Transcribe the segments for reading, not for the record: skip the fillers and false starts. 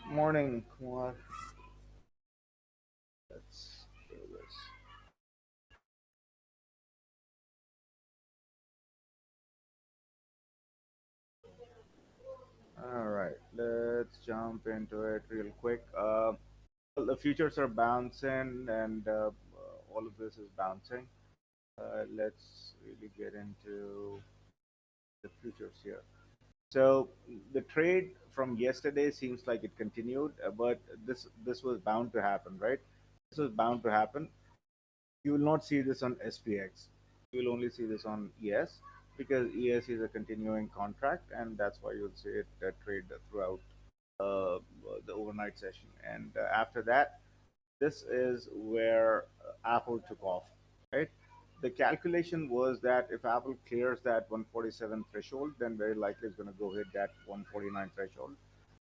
Morning, Kumar. Let's do this. All right, let's jump into it real quick. Well, the futures are bouncing, and all of this is bouncing. Let's really get into the futures here. So the trade from yesterday seems like it continued, but this was bound to happen, right? This was bound to happen. You will not see this on SPX. You will only see this on ES because ES is a continuing contract, and that's why you'll see it trade throughout uh, the overnight session. And after that, this is where Apple took off, right? The calculation was that if Apple clears that 147 threshold, then very likely it's going to go hit that 149 threshold,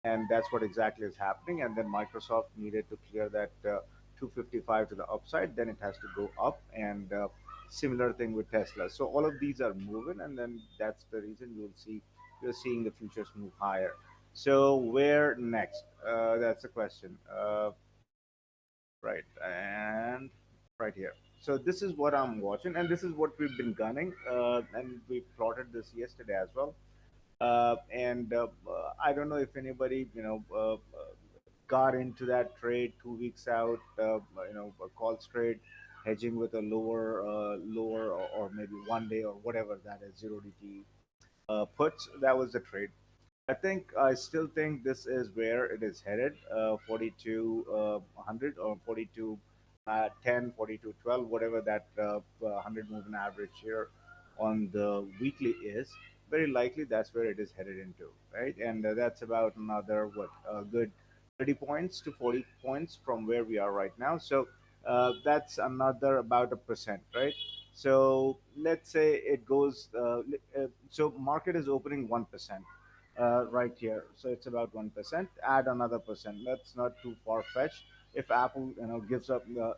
and that's what exactly is happening. And then Microsoft needed to clear that 255 to the upside, then it has to go up, and similar thing with Tesla. So all of these are moving, and then that's the reason you're seeing the futures move higher. So where next? That's the question. Right, and right here. So this is what I'm watching, and this is what we've been gunning, and we plotted this yesterday as well. And I don't know if anybody, got into that trade 2 weeks out, a call trade, hedging with a lower, or maybe 1 day or whatever that is, 0 DT puts. That was the trade. I still think this is where it is headed. 42 100 or 42 10, 42 12, whatever that 100 moving average here on the weekly is. Very likely that's where it is headed into, right? And that's about another what a good 30 points to 40 points from where we are right now. So that's another about a percent, right? So let's say it goes. So market is opening 1%, right here. So it's about 1%. Add another percent. That's not too far fetched. If Apple,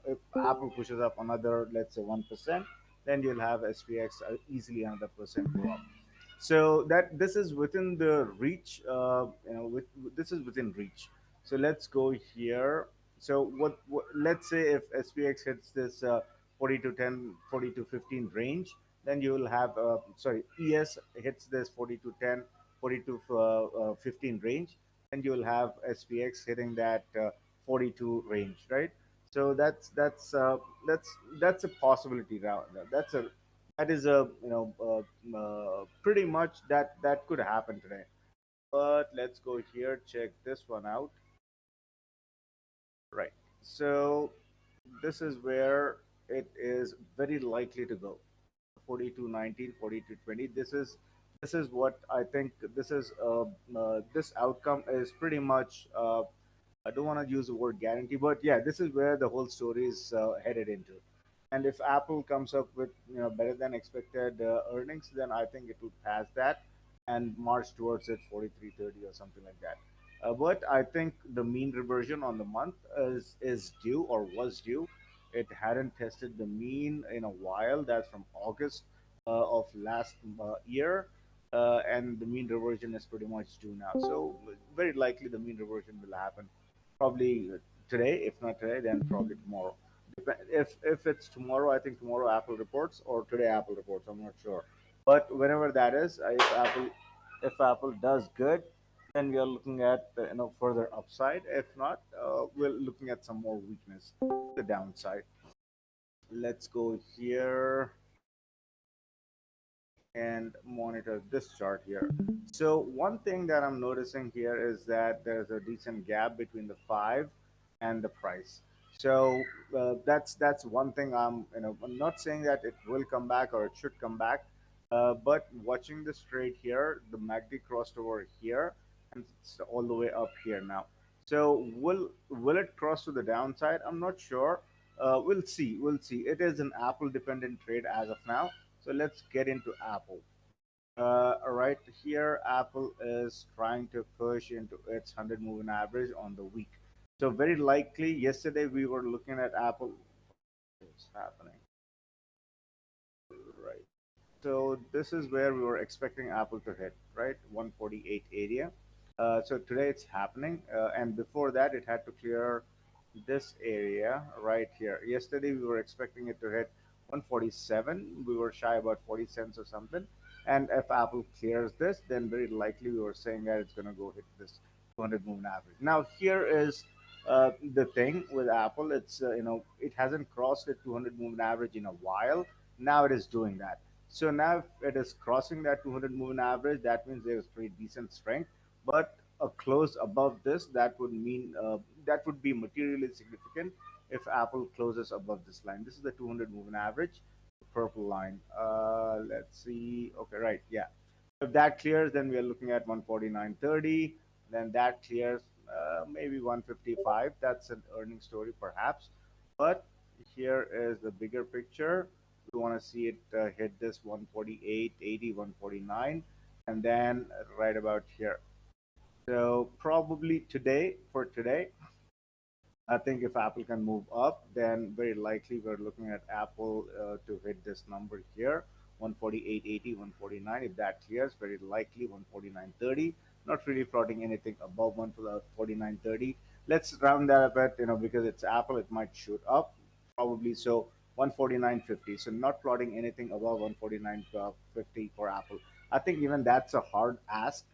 if Apple pushes up another, let's say 1%, then you'll have SPX easily another percent go up. So that this is within the reach. This is within reach. So let's go here. So what let's say if SPX hits this 40 to 10, 40 to 15 range, then you will have sorry, ES hits this 40 to 10, 40 to 15 range, and you will have SPX hitting that 42 range, right? So that's a possibility now. That is a pretty much that could happen today. But let's go here, check this one out. Right. So this is where it is very likely to go. 42-19, 42-20. This is what I think. This outcome is pretty much. I don't want to use the word guarantee, but yeah, this is where the whole story is headed into. And if Apple comes up with better than expected earnings, then I think it will pass that and march towards it 43.30 or something like that. But I think the mean reversion on the month is due or was due. It hadn't tested the mean in a while. That's from August of last year, and the mean reversion is pretty much due now. So very likely the mean reversion will happen probably today. If not today, then probably tomorrow. If it's tomorrow, I think tomorrow Apple reports, or today Apple reports. I'm not sure, but whenever that is, if Apple does good, then we are looking at further upside. If not, we're looking at some more weakness, the downside. Let's go here and monitor this chart here. So one thing that I'm noticing here is that there's a decent gap between the 5 and the price. So that's one thing I'm not saying that it will come back or it should come back, but watching this trade here, the MACD crossed over here and it's all the way up here now. So will it cross to the downside? I'm not sure. We'll see. We'll see. It is an Apple dependent trade as of now. So let's get into Apple. Right here, Apple is trying to push into its 100 moving average on the week. So very likely, yesterday we were looking at Apple. What's happening? Right. So this is where we were expecting Apple to hit, right? 148 area. So today it's happening, and before that it had to clear this area right here. Yesterday we were expecting it to hit 147. We were shy about 40 cents or something. And if Apple clears this, then very likely we were saying that it's going to go hit this 200 moving average. Now here is the thing with Apple. It's it hasn't crossed the 200 moving average in a while. Now it is doing that. So now if it is crossing that 200 moving average, that means there's pretty decent strength. But a close above this, that would mean that would be materially significant if Apple closes above this line. This is the 200 moving average, the purple line. Let's see. Okay, right. Yeah. If that clears, then we are looking at 149.30. Then that clears maybe 155. That's an earning story, perhaps. But here is the bigger picture. We want to see it hit this 148.80, 149, and then right about here. So probably today, for today, I think if Apple can move up, then very likely we're looking at Apple to hit this number here, 148.80, 149. If that clears, very likely 149.30. Not really plotting anything above 149.30. Let's round that a bit, because it's Apple, it might shoot up, probably so 149.50. So not plotting anything above 149.50 for Apple. I think even that's a hard ask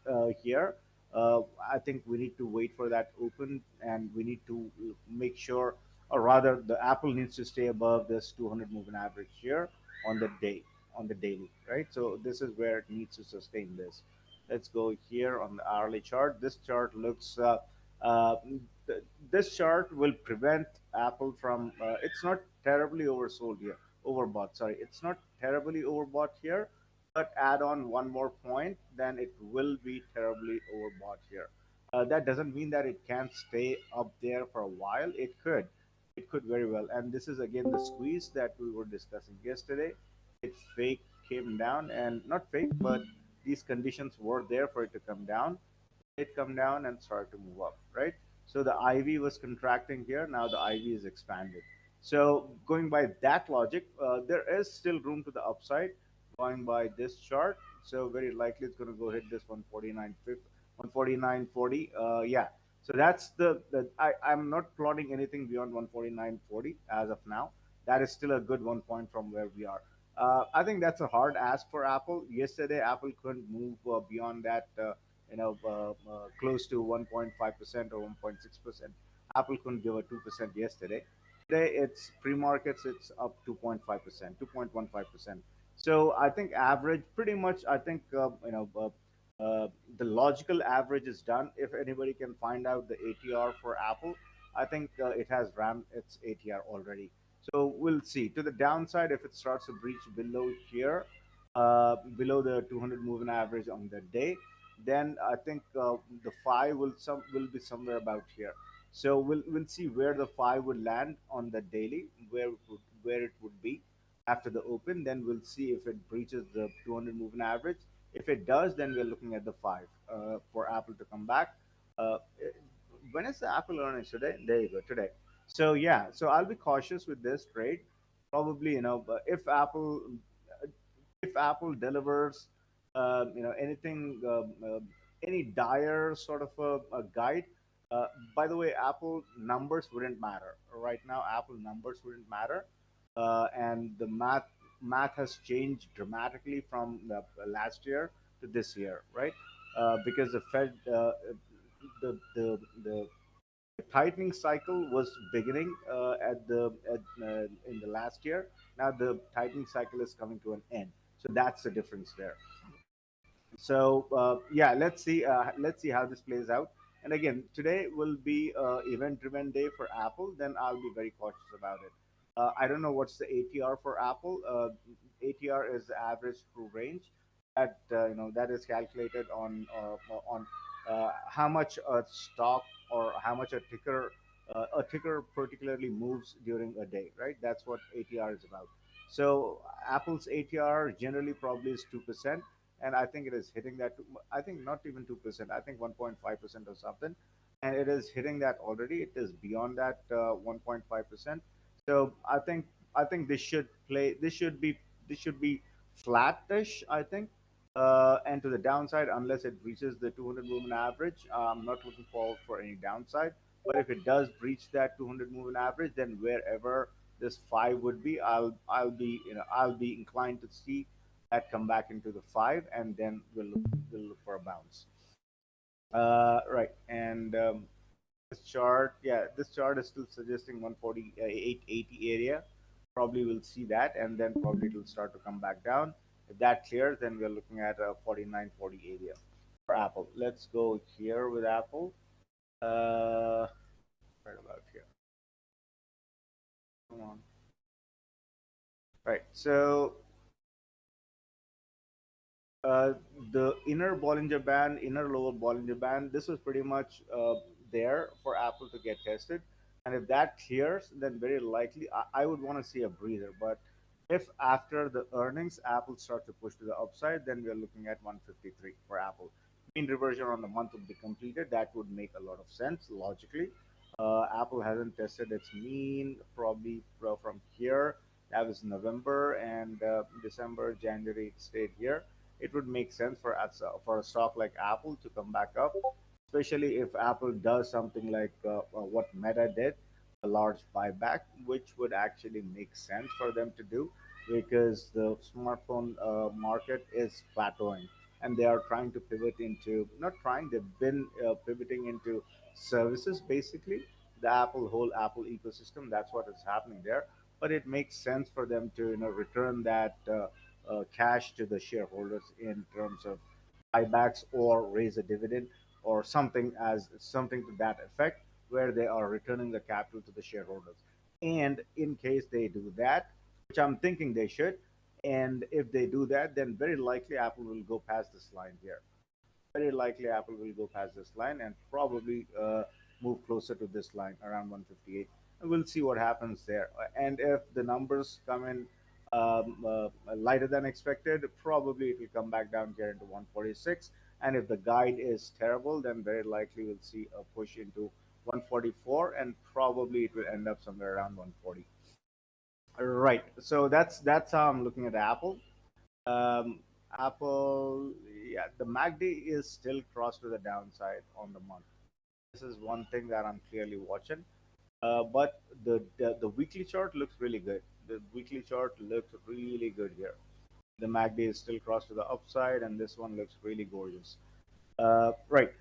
here. I think we need to wait for that open, and we need to make sure, or rather, the Apple needs to stay above this 200 moving average here on the day, on the daily, right? So this is where it needs to sustain this. Let's go here on the hourly chart. This chart looks, uh, this chart will prevent Apple from, it's not terribly oversold here, overbought, sorry. It's not terribly overbought here, but add on one more point, then it will be terribly overbought here. That doesn't mean that it can't stay up there for a while. It could. It could very well. And this is again the squeeze that we were discussing yesterday. It fake came down, and not fake, but these conditions were there for it to come down. It come down and start to move up, right? So the IV was contracting here. Now the IV is expanded. So going by that logic, there is still room to the upside going by this chart. So very likely it's going to go hit this 149.40. Yeah. So that's I'm not plotting anything beyond 149.40 as of now. That is still a good 1 point from where we are. I think that's a hard ask for Apple. Yesterday, Apple couldn't move beyond that. Close to 1.5% or 1.6%. Apple couldn't give a 2% yesterday. Today, it's pre-markets. It's up 2.5%, 2.15%. So I think average, pretty much. I think the logical average is done. If anybody can find out the ATR for Apple, I think it has ran its ATR already. So we'll see. To the downside, if it starts to breach below here, below the 200 moving average on the day, then I think the five will be somewhere about here. So we'll see where the five would land on the daily, where it would be after the open. Then we'll see if it breaches the 200 moving average. If it does, then we're looking at the five for Apple to come back. Uh, when is the Apple earnings today? There you go, today. So yeah, so I'll be cautious with this trade. Probably, but if Apple delivers, anything, any dire sort of a guide. By the way, Apple numbers wouldn't matter right now. Apple numbers wouldn't matter, and the math has changed dramatically from the last year to this year, right? Because the Fed, the tightening cycle was beginning in the last year. Now the tightening cycle is coming to an end. So that's the difference there. So yeah, let's see how this plays out. And again, today will be event-driven day for Apple. Then I'll be very cautious about it. I don't know what's the ATR for Apple. ATR is the average true range that that is calculated on how much a stock or how much a ticker particularly moves during a day, right? That's what ATR is about. So Apple's ATR generally probably is 2%, and I think it is hitting that. I think not even 2%. I think 1.5% or something, and it is hitting that already. It is beyond that 1.5%. So I think this should play. This should be flattish, I think. And to the downside, unless it breaches the 200 moving average, I'm not looking forward for any downside. But if it does breach that 200 moving average, then wherever this five would be, I'll be inclined to see that come back into the five, and then we'll look for a bounce. Right, and this chart, yeah, this chart is still suggesting 148.80 area. Probably we'll see that, and then probably it will start to come back down. If that clears, then we're looking at a 49.40 area for Apple. Let's go here with Apple. Uh, right about here. Come on. Right. So uh, the inner Bollinger Band, inner lower Bollinger Band, this was pretty much there for Apple to get tested. And if that clears, then very likely I would want to see a breather. But if after the earnings, Apple starts to push to the upside, then we are looking at 153 for Apple. Mean reversion on the month would be completed. That would make a lot of sense logically. Apple hasn't tested its mean probably from here. That was November and December, January it stayed here. It would make sense for a stock like Apple to come back up, especially if Apple does something like what Meta did, a large buyback, which would actually make sense for them to do because the smartphone market is plateauing and they are trying to pivot into, not trying, they've been pivoting into services basically, the whole Apple ecosystem. That's what is happening there. But it makes sense for them to return that cash to the shareholders in terms of buybacks or raise a dividend or something to that effect where they are returning the capital to the shareholders. And in case they do that, which I'm thinking they should, and if they do that, then very likely Apple will go past this line here. Very likely Apple will go past this line and probably move closer to this line around 158. And we'll see what happens there. And if the numbers come in lighter than expected, probably it will come back down here into 146. And if the guide is terrible, then very likely we'll see a push into 144, and probably it will end up somewhere around 140. Right. So that's how I'm looking at Apple. Um, Apple, yeah, the MACD is still crossed to the downside on the month. This is one thing that I'm clearly watching. But the weekly chart looks really good. The weekly chart looks really good here. The MACD is still crossed to the upside, and this one looks really gorgeous. Right.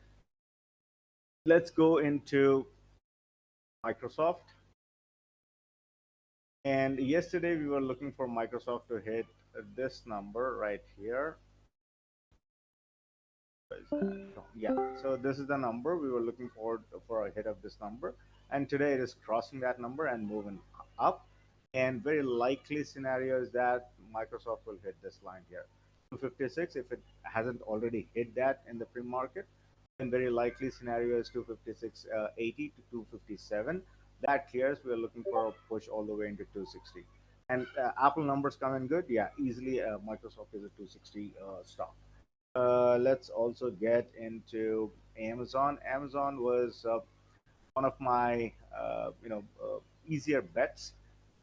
Let's go into Microsoft. And yesterday we were looking for Microsoft to hit this number right here. Yeah, so this is the number we were looking for a hit of this number, and today it is crossing that number and moving up. And very likely scenario is that Microsoft will hit this line here, 256. If it hasn't already hit that in the pre-market, then very likely scenario is 256.80 to 257. That clears. We are looking for a push all the way into 260. And Apple numbers come in good. Yeah, easily Microsoft is a 260 stock. Let's also get into Amazon. Amazon was one of my easier bets,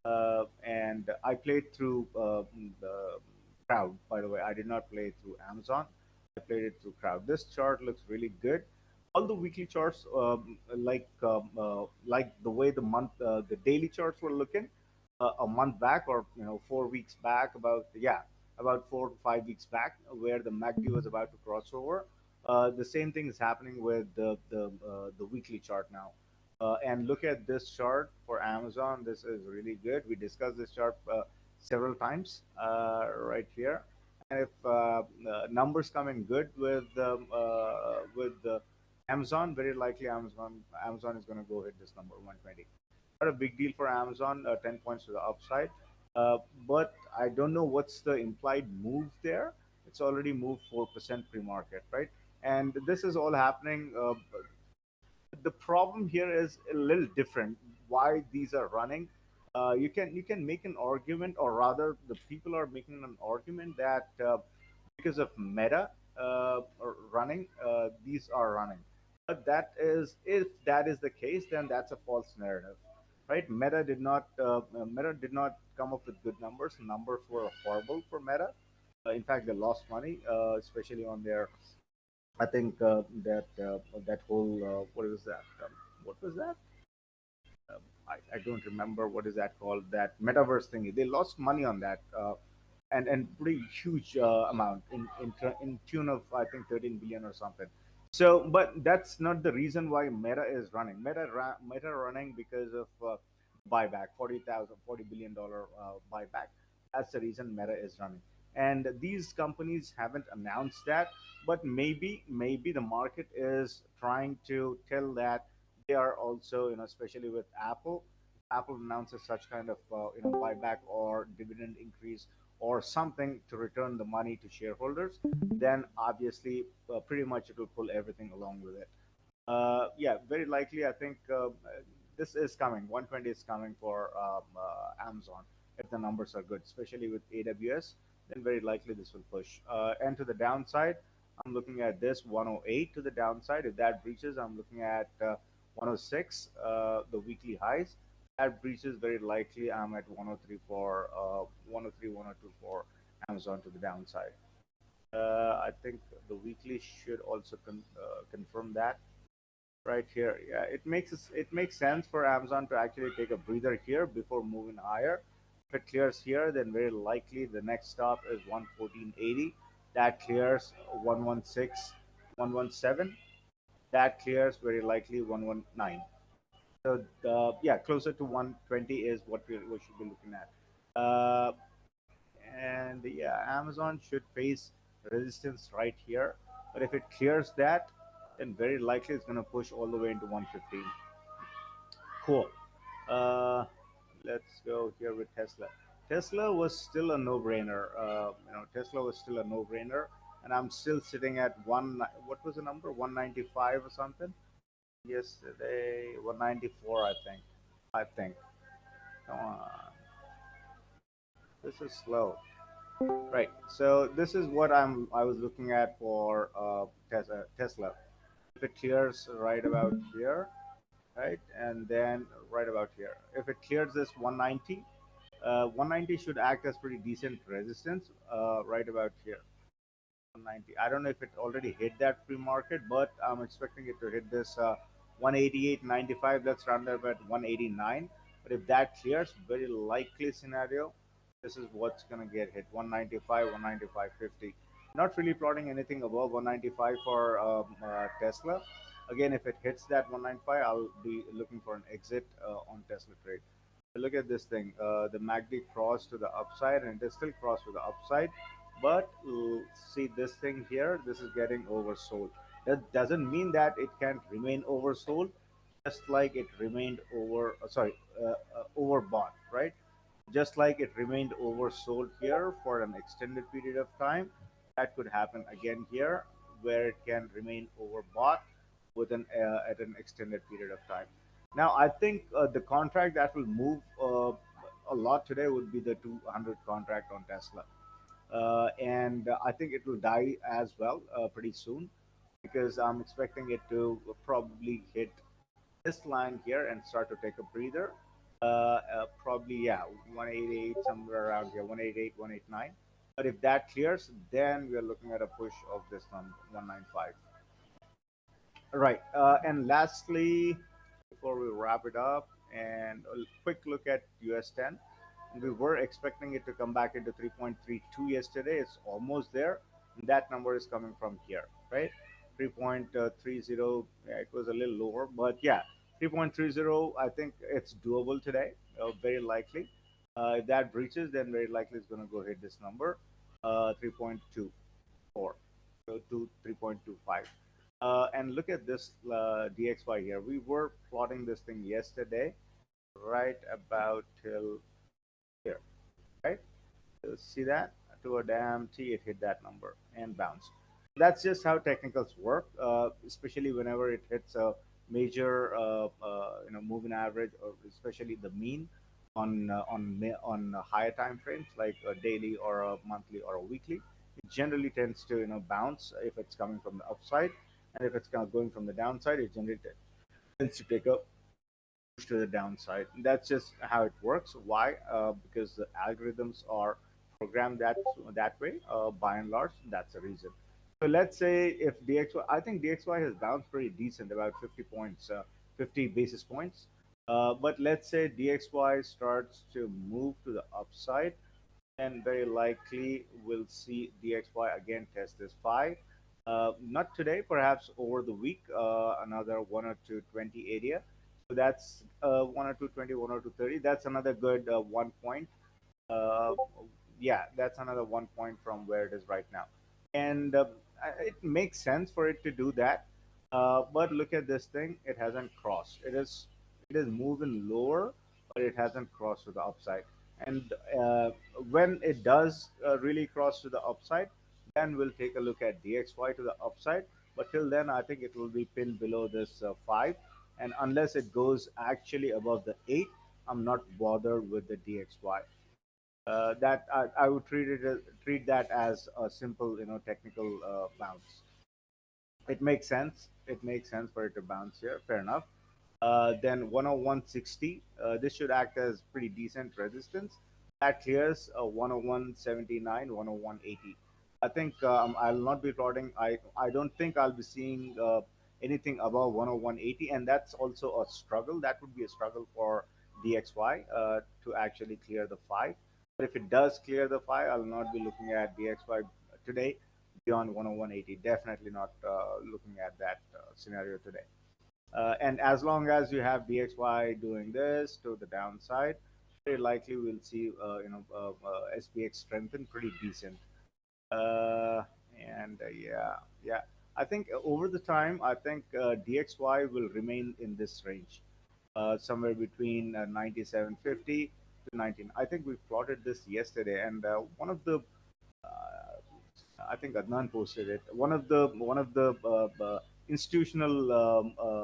and I played through the crowd. By the way, I did not play through Amazon. I played it through crowd. This chart looks really good. All the weekly charts, like the way the daily charts were looking a month back, or 4 weeks back, about 4 to 5 weeks back, where the MACD was about to cross over. The same thing is happening with the weekly chart now. And look at this chart for Amazon. This is really good. We discussed this chart several times right here. And if numbers come in good with Amazon, very likely Amazon is going to go hit this number 120. Not a big deal for Amazon, 10 points to the upside. But I don't know what's the implied move there. It's already moved 4% pre-market, right? And this is all happening. The problem here is a little different. Why these are running? You can make an argument, or rather, the people are making an argument that because of Meta running, these are running. But that is, if that is the case, then that's a false narrative, right? Meta did not come up with good numbers. Numbers were horrible for Meta. In fact, they lost money, especially on their. I think that whole what is that? What was that? I don't remember what is that called, that metaverse thingy. They lost money on that, and pretty huge amount in tune of I think 13 billion or something. So, but that's not the reason why Meta is running. Meta running because of buyback, 40 billion dollar buyback. That's the reason Meta is running. And these companies haven't announced that, but maybe the market is trying to tell that they are also, especially with Apple announces such kind of buyback or dividend increase or something to return the money to shareholders, then obviously pretty much it will pull everything along with it. Yeah, very likely. I think this is coming. 120 is coming for Amazon if the numbers are good, especially with AWS. Then very likely this will push. And to the downside, I'm looking at this 108 to the downside. If that breaches, I'm looking at 106, the weekly highs. That breaches, very likely I'm at 103 for 103, 102 for Amazon to the downside. I think the weekly should also confirm that right here. Yeah, it makes sense for Amazon to actually take a breather here before moving higher. If it clears here, then very likely the next stop is 114.80. That clears 116, 117. That clears very likely 119. So yeah, closer to 120 is what we should be looking at. And yeah, Amazon should face resistance right here. But if it clears that, then very likely it's going to push all the way into 115. Cool. Uh, let's go here with Tesla. Tesla was still a no-brainer. Tesla was still a no-brainer, and I'm still sitting at one. What was the number? 195 or something. Yesterday, 194, I think. I think. Come on, this is slow. Right. So this is what I was looking at for Tesla. If it clears right about here, right, and then right about here. If it clears this 190, 190 should act as pretty decent resistance right about here. 190. I don't know if it already hit that pre-market, but I'm expecting it to hit this 188.95. Let's round up at 189. But if that clears, very likely scenario, this is what's gonna get hit: 195, 195.50. Not really plotting anything above 195 for Tesla. Again, if it hits that 195, I'll be looking for an exit on Tesla trade. Look at this thing. The MACD crossed to the upside, and it is still crossed to the upside. But see this thing here. This is getting oversold. That doesn't mean that it can't remain oversold, just like it remained overbought, right? Just like it remained oversold here for an extended period of time, that could happen again here, where it can remain overbought at an extended period of time. Now, I think the contract that will move a lot today would be the 200 contract on Tesla, and I think it will die as well pretty soon, because I'm expecting it to probably hit this line here and start to take a breather. Probably, yeah, 188, somewhere around here, 188, 189. But if that clears, then we are looking at a push of this number, 195. Right. And lastly, before we wrap it up, and a quick look at US 10. We were expecting it to come back into 3.32 yesterday. It's almost there. And that number is coming from here, right? 3.30. Yeah, it was a little lower, but yeah, 3.30. I think it's doable today, very likely. If that breaches, then very likely it's going to go hit this number, 3.24, so to 3.25. And look at this DXY here. We were plotting this thing yesterday, right about till here, right? So see that? To a damn T, it hit that number and bounced. That's just how technicals work, especially whenever it hits a major, moving average, or especially the mean on higher time frames like a daily or a monthly or a weekly. It generally tends to bounce if it's coming from the upside, and if it's kind of going from the downside, it generally tends to take a to the downside. That's just how it works. Why? Because the algorithms are programmed that way. By and large, that's the reason. So let's say if DXY, I think DXY has bounced pretty decent, about 50 points, 50 basis points. But let's say DXY starts to move to the upside, and very likely we'll see DXY again test this 5. Not today, perhaps over the week, another 1 or 220 area. So that's 1 or 220, 1 or 230. That's another good 1 point. Uh, yeah, that's another 1 point from where it is right now. And it makes sense for it to do that. But look at this thing, it hasn't crossed. It is moving lower, but it hasn't crossed to the upside. And when it does really cross to the upside, then we'll take a look at DXY to the upside. But till then, I think it will be pinned below this 5. And unless it goes actually above the 8, I'm not bothered with the DXY. That I would treat that as a simple, technical bounce. It makes sense. It makes sense for it to bounce here. Fair enough. Then 101.60. This should act as pretty decent resistance. That clears 101.79, 101.80. I think I'll not be plotting. I don't think I'll be seeing anything above 101.80, and that's also a struggle. That would be a struggle for DXY to actually clear the 5. But if it does clear the 5, I'll not be looking at DXY today beyond 101.80. Definitely not looking at that scenario today. And as long as you have DXY doing this to the downside, very likely we'll see SPX strengthen pretty decent. Uh, and yeah, yeah. I think over the time, I think DXY will remain in this range, somewhere between 97.50 to 19. I think we plotted this yesterday, and one of the I think Adnan posted it. One of the institutional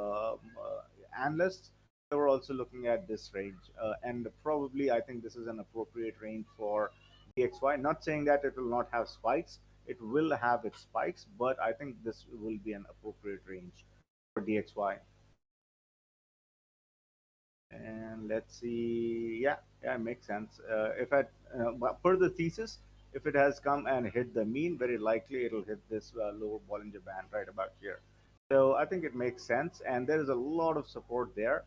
analysts, they were also looking at this range, and probably I think this is an appropriate range for DXY. Not saying that it will not have spikes; it will have its spikes, but I think this will be an appropriate range for DXY. And let's see. Yeah, yeah, it makes sense. If I but per the thesis, if it has come and hit the mean, very likely it'll hit this lower Bollinger Band right about here. So I think it makes sense, and there is a lot of support there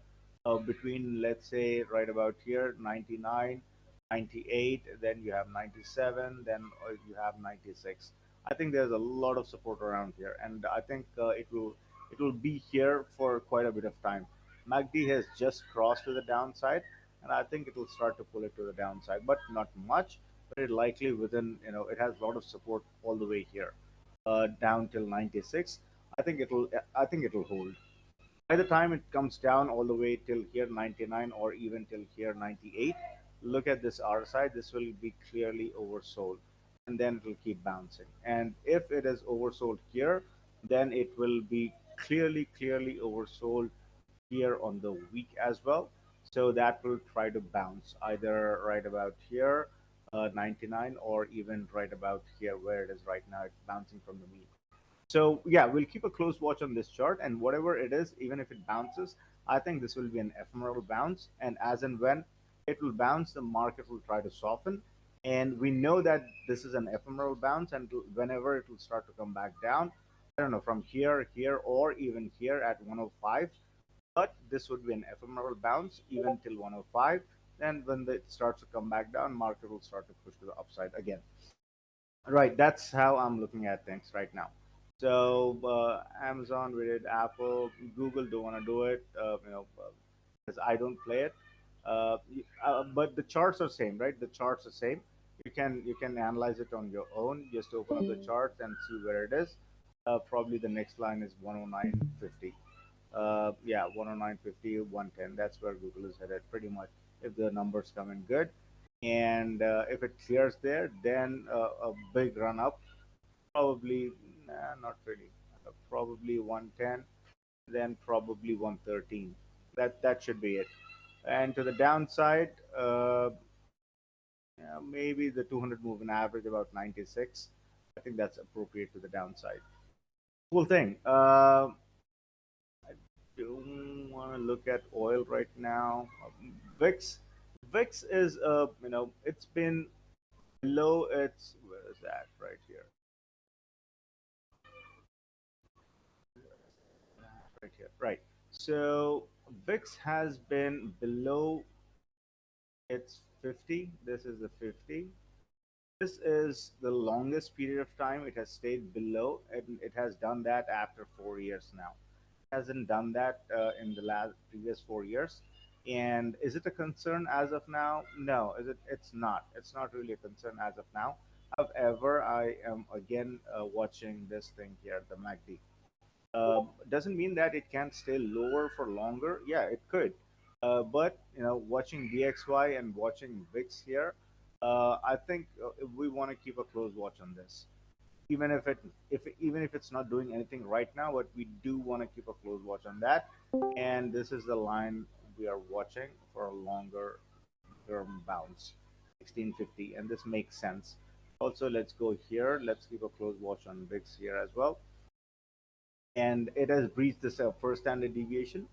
between, let's say, right about here, 99, 98, then you have 97, then you have 96. I think there's a lot of support around here, and I think it will be here for quite a bit of time. MACD has just crossed to the downside, and I think it will start to pull it to the downside, but not much. Very likely within, it has a lot of support all the way here, down till 96. I think it'll hold. By the time it comes down all the way till here 99 or even till here 98, look at this RSI. This will be clearly oversold, and then it will keep bouncing. And if it is oversold here, then it will be clearly oversold here on the week as well. So that will try to bounce either right about here, 99, or even right about here where it is right now. It's bouncing from the mean. So yeah, we'll keep a close watch on this chart, and whatever it is, even if it bounces, I think this will be an ephemeral bounce. And as and when it will bounce, the market will try to soften. And we know that this is an ephemeral bounce, and whenever it will start to come back down, I don't know, from here, or even here at 105. But this would be an ephemeral bounce even till 105. Then when it starts to come back down, market will start to push to the upside again. Right, that's how I'm looking at things right now. So Amazon, we did Apple, Google don't want to do it, because I don't play it. But the charts are same, right? The charts are same. You can analyze it on your own. Just open up the charts and see where it is. Probably the next line is 109.50. Yeah, 109.50, 110. That's where Google is headed pretty much if the numbers come in good. And if it clears there, then a big run up, probably, nah, not really, probably 110, then probably 113. That should be it. And to the downside, yeah, maybe the 200 moving average about 96. I think that's appropriate to the downside. Cool thing. I don't want to look at oil right now. VIX, VIX is it's been below it's, where is that? Right here. Right here. Right. So VIX has been below its 50. This is the 50. This is the longest period of time it has stayed below, and it has done that after 4 years now. It hasn't done that in the last previous 4 years. And is it a concern as of now? No, is it? It's not. It's not really a concern as of now. However, I am again watching this thing here, the MACD. Doesn't mean that it can't stay lower for longer. Yeah, it could. But watching DXY and watching VIX here, I think we want to keep a close watch on this. Even if it's not doing anything right now, but we do want to keep a close watch on that. And this is the line we are watching for a longer term bounce, 1650, and this makes sense. Also, let's go here. Let's keep a close watch on VIX here as well, and it has breached this first standard deviation.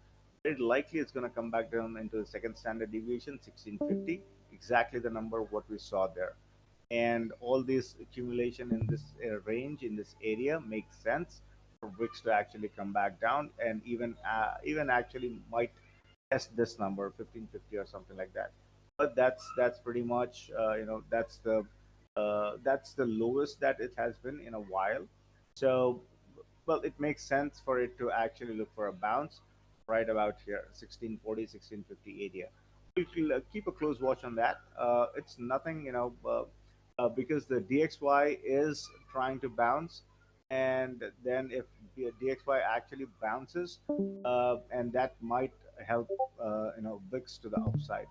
Very likely it's going to come back down into the second standard deviation, 1650, exactly the number what we saw there. And all this accumulation in this range, in this area, makes sense for VIX to actually come back down, and even actually might test this number, 1550 or something like that. But that's pretty much that's the lowest that it has been in a while. So, well, it makes sense for it to actually look for a bounce right about here, 1640, 1650 area. We'll keep a close watch on that. It's nothing, because the DXY is trying to bounce, and then if the DXY actually bounces, and that might help, VIX to the upside.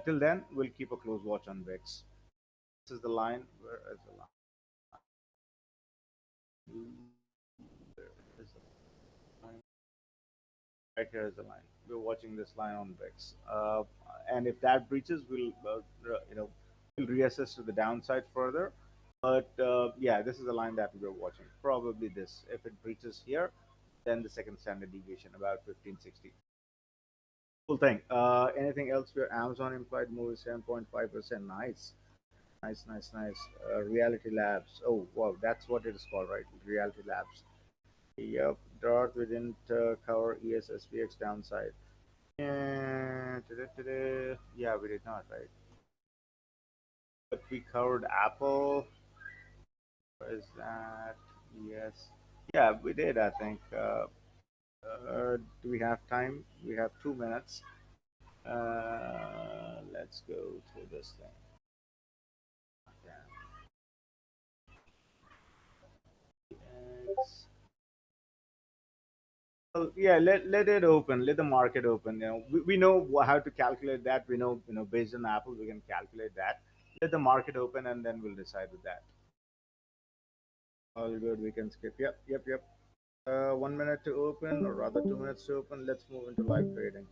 Till then, we'll keep a close watch on VIX. This is the line. Where is the line? Where is the line? Right here is the line. We're watching this line on VIX, and if that breaches, we'll reassess to the downside further. But yeah, this is the line that we're watching. Probably this. If it breaches here, then the second standard deviation about 1560. Cool thing. Anything else? Where Amazon implied move is 7.5%. Nice, nice, nice, nice. Reality Labs. Oh wow, that's what it is called, right? Reality Labs. Yep. Darth, we didn't cover ESSPX downside. Yeah, yeah, we did not, right? But we covered Apple. What is that? Yes. Yeah, we did, I think. Do we have time? We have 2 minutes. Let's go through this thing. X. Well, yeah, let it open. Let the market open. We know how to calculate that. We know, based on Apple, we can calculate that. Let the market open, and then we'll decide with that. All good. We can skip. Yep, yep, yep. 1 minute to open, or rather 2 minutes to open. Let's move into live trading.